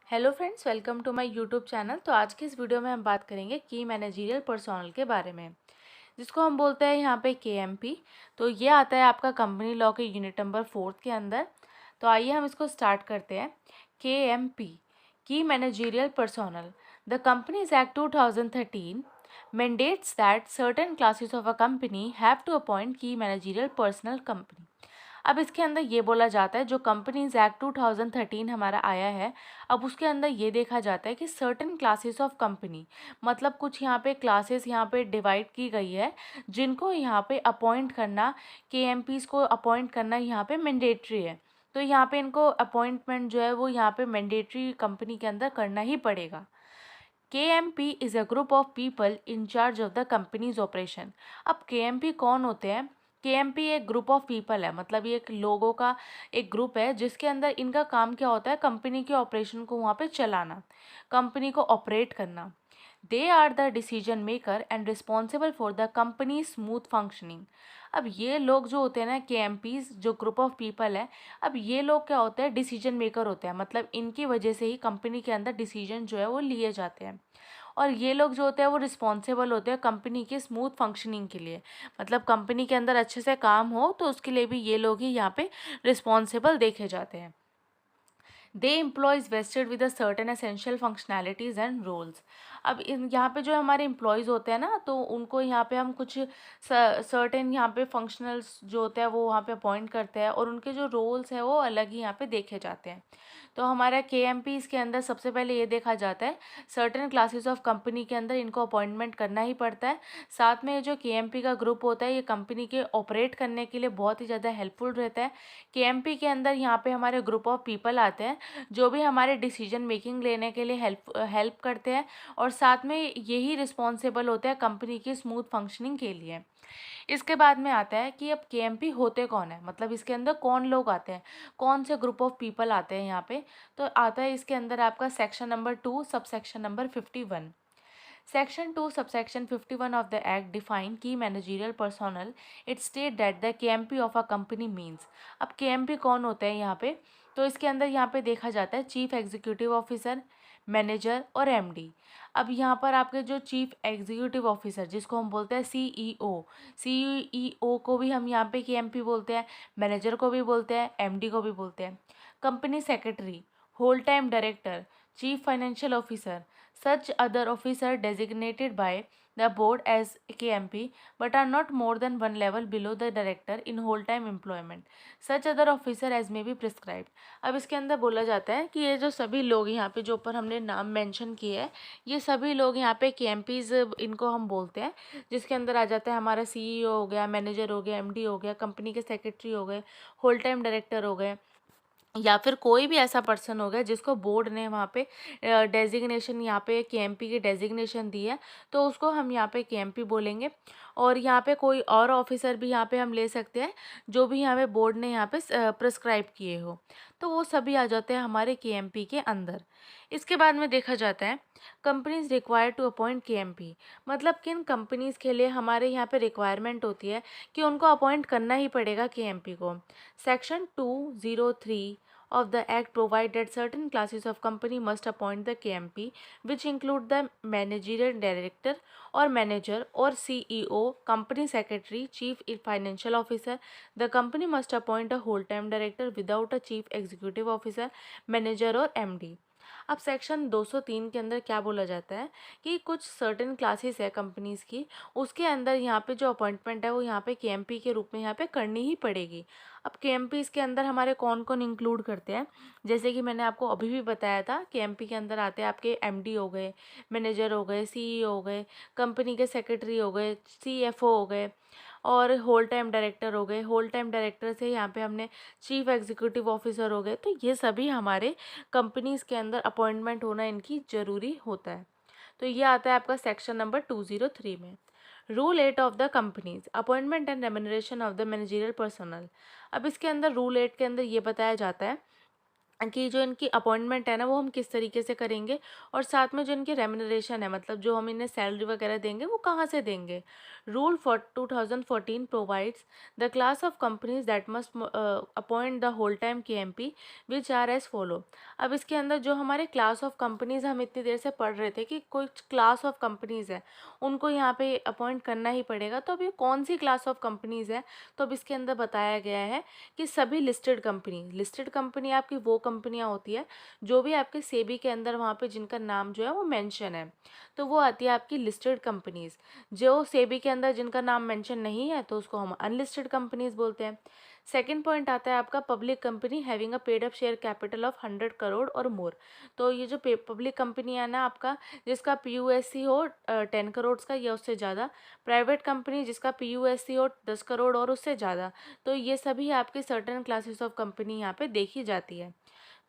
Hello friends, welcome to my YouTube channel. तो आज की इस वीडियो में हम बात करेंगे की मैनेजरियल पर्सोनल के बारे में, जिसको हम बोलते हैं यहाँ पे KMP। तो ये आता है आपका कंपनी लॉ के यूनिट नंबर 4 के अंदर। तो आइए हम इसको स्टार्ट करते हैं। KMP की managerial personnel. The companies act 2013 mandates that certain classes of a company have to appoint key managerial personnel company। अब इसके अंदर ये बोला जाता है, जो कंपनीज एक्ट 2013 हमारा आया है, अब उसके अंदर ये देखा जाता है कि सर्टेन क्लासेस ऑफ कंपनी, मतलब कुछ यहाँ पे क्लासेस यहाँ पे डिवाइड की गई है, जिनको यहाँ पे अपॉइंट करना, KMPs को अपॉइंट करना यहाँ पे मैंडेटरी है। तो यहाँ पे इनको अपॉइंटमेंट जो है वो यहाँ पे मैंडेटरी कंपनी के अंदर करना ही पड़ेगा। KMP is a group of people in charge of the companies operation. अब KMP कौन होते हैं? KMP एक ग्रुप ऑफ पीपल है, मतलब ये एक लोगों का एक ग्रुप है, जिसके अंदर इनका काम क्या होता है? कंपनी के ऑपरेशन को वहाँ पे चलाना, कंपनी को ऑपरेट करना। They are the decision maker and responsible for the company smooth functioning. अब ये लोग जो होते हैं ना, KMPs जो ग्रुप ऑफ पीपल है, अब ये लोग क्या होते हैं? डिसीजन मेकर होते हैं, मतलब इनकी वजह से ही कंपनी के अंदर डिसीजन जो है वो लिए जाते हैं। और ये लोग जो होते हैं वो रिस्पॉन्सिबल होते हैं कंपनी के स्मूथ फंक्शनिंग के लिए, मतलब कंपनी के अंदर अच्छे से काम हो तो उसके लिए भी ये लोग ही यहाँ पे रिस्पॉन्सिबल देखे जाते हैं। They employees vested with a certain essential functionalities and roles. अब इन यहाँ पे जो हमारे एम्प्लॉयज़ होते हैं ना, तो उनको यहाँ पे हम कुछ सर्टेन यहाँ पे फंक्शनल्स जो होते हैं वो वहाँ पे अपॉइंट करते हैं, और उनके जो रोल्स हैं वो अलग ही यहाँ पे देखे जाते हैं। तो हमारा KMP इसके अंदर सबसे पहले ये देखा जाता है, सर्टेन क्लासेस ऑफ कंपनी के अंदर इनको अपॉइंटमेंट करना ही पड़ता है। साथ में जो KMP का ग्रुप होता है, ये कंपनी के ऑपरेट करने के लिए बहुत ही ज़्यादा हेल्पफुल रहता है। KMP के अंदर यहाँ पे हमारे ग्रुप ऑफ पीपल आते हैं, जो भी हमारे डिसीजन मेकिंग लेने के लिए हेल्प करते हैं, और साथ में यही रिस्पॉन्सिबल होते हैं कंपनी की स्मूथ फंक्शनिंग के लिए। इसके बाद में आता है कि अब KMP होते कौन है, मतलब इसके अंदर कौन लोग आते हैं, कौन से ग्रुप ऑफ पीपल आते हैं यहाँ पे। तो आता है इसके अंदर आपका section number 2 subsection number 51। Section 2 subsection 51 of the Act define key managerial personnel. It state that the KMP of a company means। अब KMP कौन होते हैं यहाँ पे? तो इसके अंदर यहाँ पे देखा जाता है चीफ एग्जीक्यूटिव ऑफिसर, मैनेजर और MD। अब यहाँ पर आपके जो चीफ एग्जीक्यूटिव ऑफिसर, जिसको हम बोलते हैं CEO को भी हम यहाँ पे KMP बोलते हैं, मैनेजर को भी बोलते हैं, MD को भी बोलते हैं। Company secretary, whole time director, chief financial officer, such other officer designated by the board as KMP but are not more than one level below the director in whole time employment, such other officer as may be prescribed। अब इसके अंदर बोला जाता है कि ये जो सभी लोग यहाँ पे जो ऊपर हमने नाम मेंशन किए हैं, ये सभी लोग यहाँ पे KMPs इनको हम बोलते हैं, जिसके अंदर आ जाता है हमारा CEO हो गया, मैनेजर हो गया, MD हो गया, कंपनी के सेक्रेटरी हो गए, होल टाइम डायरेक्टर हो गए, या फिर कोई भी ऐसा पर्सन हो गया जिसको बोर्ड ने वहाँ पे डेजिग्नेशन, यहाँ पे KMP की डेजिग्नेशन दी है, तो उसको हम यहाँ पे KMP बोलेंगे। और यहाँ पे कोई और ऑफिसर भी यहाँ पे हम ले सकते हैं, जो भी यहाँ पे बोर्ड ने यहाँ पे प्रिस्क्राइब किए हो, तो वो सभी आ जाते हैं हमारे KMP के अंदर। इसके बाद में देखा जाता है companies require to appoint KMP, मतलब किन कंपनीज़ के लिए हमारे यहाँ पे रिक्वायरमेंट होती है कि उनको अपॉइंट करना ही पड़ेगा KMP को। Section 203 of the Act provide that certain classes of company must appoint the KMP, which include the managerial director or manager or CEO, company secretary, chief financial officer. The company must appoint a whole-time director without a chief executive officer, manager और MD। अब section 203 के अंदर क्या बोला जाता है कि कुछ सर्टेन क्लासेस है कंपनीज़ की, उसके अंदर यहाँ पे जो अपॉइंटमेंट है वो यहाँ पे KMP के रूप में यहाँ पे करनी ही पड़ेगी। अब KMP इसके अंदर हमारे कौन कौन इंक्लूड करते हैं, जैसे कि मैंने आपको अभी भी बताया था, KMP के अंदर आते हैं आपके MD हो गए, मैनेजर हो गए, CEO हो गए, कंपनी के सेक्रेटरी हो गए, CFO हो गए, और होल टाइम डायरेक्टर हो गए। होल टाइम डायरेक्टर से यहाँ पे हमने चीफ एग्जीक्यूटिव ऑफिसर हो गए। तो ये सभी हमारे कंपनीज़ के अंदर अपॉइंटमेंट होना इनकी ज़रूरी होता है। तो ये आता है आपका सेक्शन नंबर 203 में। Rule 8 of the companies appointment and remuneration of the managerial personal. अब इसके अंदर रूल 8 के अंदर ये बताया जाता है कि जो इनकी अपॉइंटमेंट है ना वो हम किस तरीके से करेंगे, और साथ में जो इनकी रेम्यूनरेशन है, मतलब जो हम इन्हें सैलरी वगैरह देंगे वो कहाँ से देंगे। Rule for 2014 provides the class of companies that must appoint the whole time KMP which are as follow. अब इसके अंदर जो हमारे क्लास ऑफ कंपनीज हम इतनी देर से पढ़ रहे थे कि कुछ क्लास ऑफ कंपनीज है उनको यहाँ पे अपॉइंट करना ही पड़ेगा। तो अभी कौन सी क्लास ऑफ कंपनीज है, तो अब इसके अंदर बताया गया है कि सभी लिस्टेड कंपनी आपकी वो कंपनियां होती है जो भी आपके सेबी के अंदर वहाँ पे जिनका नाम जो है वो मेंशन है, तो वो आती है आपकी लिस्टेड कंपनीज। जो सेबी के अंदर जिनका नाम मेंशन नहीं है तो उसको हम अनलिस्टेड कंपनीज बोलते हैं। सेकंड पॉइंट आता है आपका public company having a paid up share capital of 100 crore और मोर। तो ये जो पब्लिक कंपनी है ना आपका, जिसका PUSC हो 10 करोड़ का या उससे ज़्यादा, प्राइवेट कंपनी जिसका PUSC हो 10 करोड़ और उससे ज़्यादा, तो ये सभी आपकी सर्टेन क्लासेस ऑफ कंपनी यहाँ पे देखी जाती है।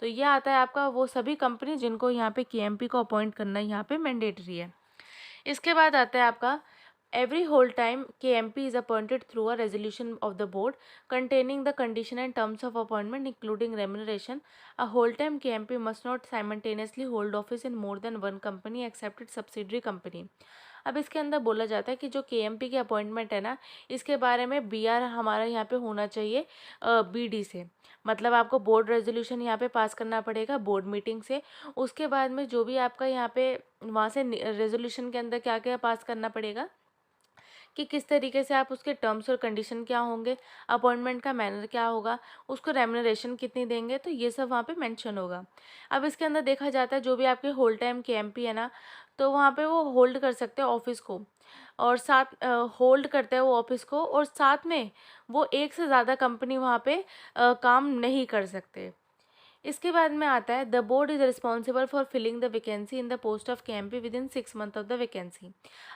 तो ये आता है आपका वो सभी कंपनी जिनको यहाँ पे KMP को अपॉइंट करना यहाँ पे मैंडेटरी है। इसके बाद आता है आपका every whole time KMP is appointed through a resolution of the board containing the condition and terms of appointment including remuneration. A whole time KMP must not simultaneously hold office in more than one company except its subsidiary company. अब इसके अंदर बोला जाता है कि जो KMP की appointment है ना, इसके बारे में BR हमारा यहाँ पे होना चाहिए BD से, मतलब आपको बोर्ड रेजोल्यूशन यहाँ पे पास करना पड़ेगा बोर्ड मीटिंग से। उसके बाद में जो भी आपका यहाँ पे वहाँ से रेजोल्यूशन के अंदर क्या क्या पास करना पड़ेगा कि किस तरीके से आप उसके टर्म्स और कंडीशन क्या होंगे, अपॉइंटमेंट का मैनर क्या होगा, उसको रेम्यूनरेशन कितनी देंगे, तो ये सब वहाँ पे मेंशन होगा। अब इसके अंदर देखा जाता है जो भी आपके होल टाइम KMP है ना, तो वहाँ पे वो होल्ड कर सकते हैं ऑफिस को, और साथ होल्ड करते हैं वो ऑफिस को, और साथ में वो एक से ज़्यादा कंपनी वहाँ पे काम नहीं कर सकते। इसके बाद में आता है the board is responsible for filling the vacancy in the post of KMP within 6 month of the vacancy.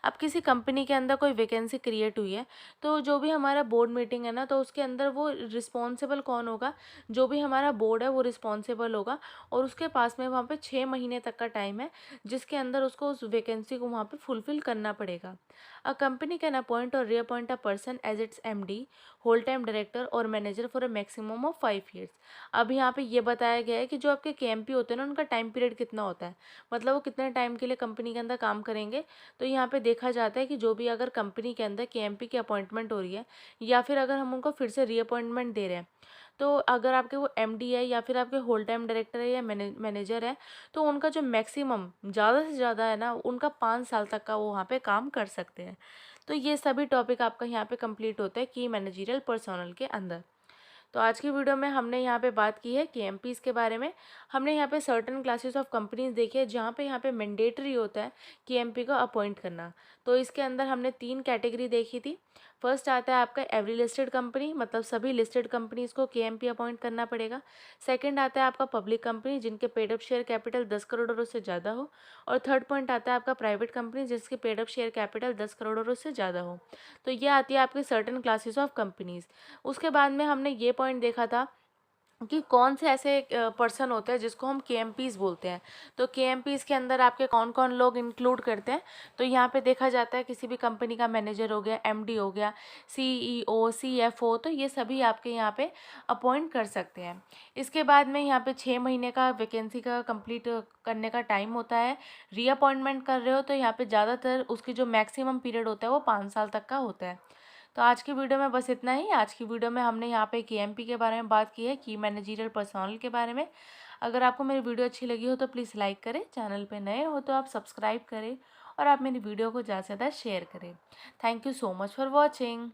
अब किसी कंपनी के अंदर कोई वैकेंसी क्रिएट हुई है, तो जो भी हमारा बोर्ड मीटिंग है ना, तो उसके अंदर वो रिस्पॉन्सिबल कौन होगा, जो भी हमारा बोर्ड है वो रिस्पॉन्सिबल होगा, और उसके पास में वहाँ पे 6 महीने तक का टाइम है जिसके अंदर उसको उस वैकेंसी को वहाँ पे फुलफिल करना पड़ेगा। अ कंपनी कैन अपॉइंट और reappoint a person as its MD, whole time director और manager for a maximum of 5 years. अब यहाँ पे ये बताया गया है कि जो आपके KMP होते हैं ना, उनका टाइम पीरियड कितना होता है, मतलब वो कितने टाइम के लिए कंपनी के अंदर काम करेंगे। तो यहाँ पे देखा जाता है कि जो भी अगर कंपनी के अंदर KMP की अपॉइंटमेंट हो रही है, या फिर अगर हम उनको फिर से रीअपॉइंटमेंट दे रहे हैं, तो अगर आपके वो MD है या फिर आपके होल टाइम डायरेक्टर है या मैनेजर है, तो उनका जो मैक्सिमम ज़्यादा से ज़्यादा है ना, उनका 5 साल तक का वो वहाँ पे काम कर सकते हैं। तो ये सभी टॉपिक आपका यहाँ पे कंप्लीट होता है की मैनेजरियल पर्सनल के अंदर। तो आज की वीडियो में हमने यहाँ पे बात की है KMPs के बारे में। हमने यहाँ पे सर्टेन क्लासेस ऑफ कंपनीज देखी है जहाँ पे यहाँ पे मैंडेटरी होता है KMP को अपॉइंट करना। तो इसके अंदर हमने 3 कैटेगरी देखी थी। फर्स्ट आता है आपका एवरी लिस्टेड कंपनी, मतलब सभी लिस्टेड कंपनीज को KMP अपॉइंट करना पड़ेगा। सेकंड आता है आपका पब्लिक कंपनी जिनके paid up share capital 10 crore और उससे ज़्यादा हो। और थर्ड पॉइंट आता है आपका प्राइवेट कंपनी जिसके paid up share capital 10 crore और उससे ज़्यादा हो। तो ये आती है आपकी सर्टेन क्लासेस ऑफ कंपनीज। उसके बाद में हमने ये पॉइंट देखा था कि कौन से ऐसे पर्सन होते हैं जिसको हम KMPs बोलते हैं। तो KMPs के अंदर आपके कौन कौन लोग इंक्लूड करते हैं, तो यहाँ पे देखा जाता है किसी भी कंपनी का मैनेजर हो गया, MD हो गया, CEO, CFO, तो ये सभी आपके यहाँ पे अपॉइंट कर सकते हैं। इसके बाद में यहाँ पे 6 महीने का वैकेंसी का कंप्लीट करने का टाइम होता है। रीअपॉइंटमेंट कर रहे हो तो यहाँ पे ज़्यादातर उसकी जो मैक्सिमम पीरियड होता है वो 5 साल तक का होता है। तो आज की वीडियो में बस इतना ही। आज की वीडियो में हमने यहाँ पे KMP के बारे में बात की है, की मैनेजरियल पर्सनल के बारे में। अगर आपको मेरी वीडियो अच्छी लगी हो तो प्लीज़ लाइक करें, चैनल पे नए हो तो आप सब्सक्राइब करें, और आप मेरी वीडियो को ज़्यादा से ज़्यादा शेयर करें। Thank you so much for watching.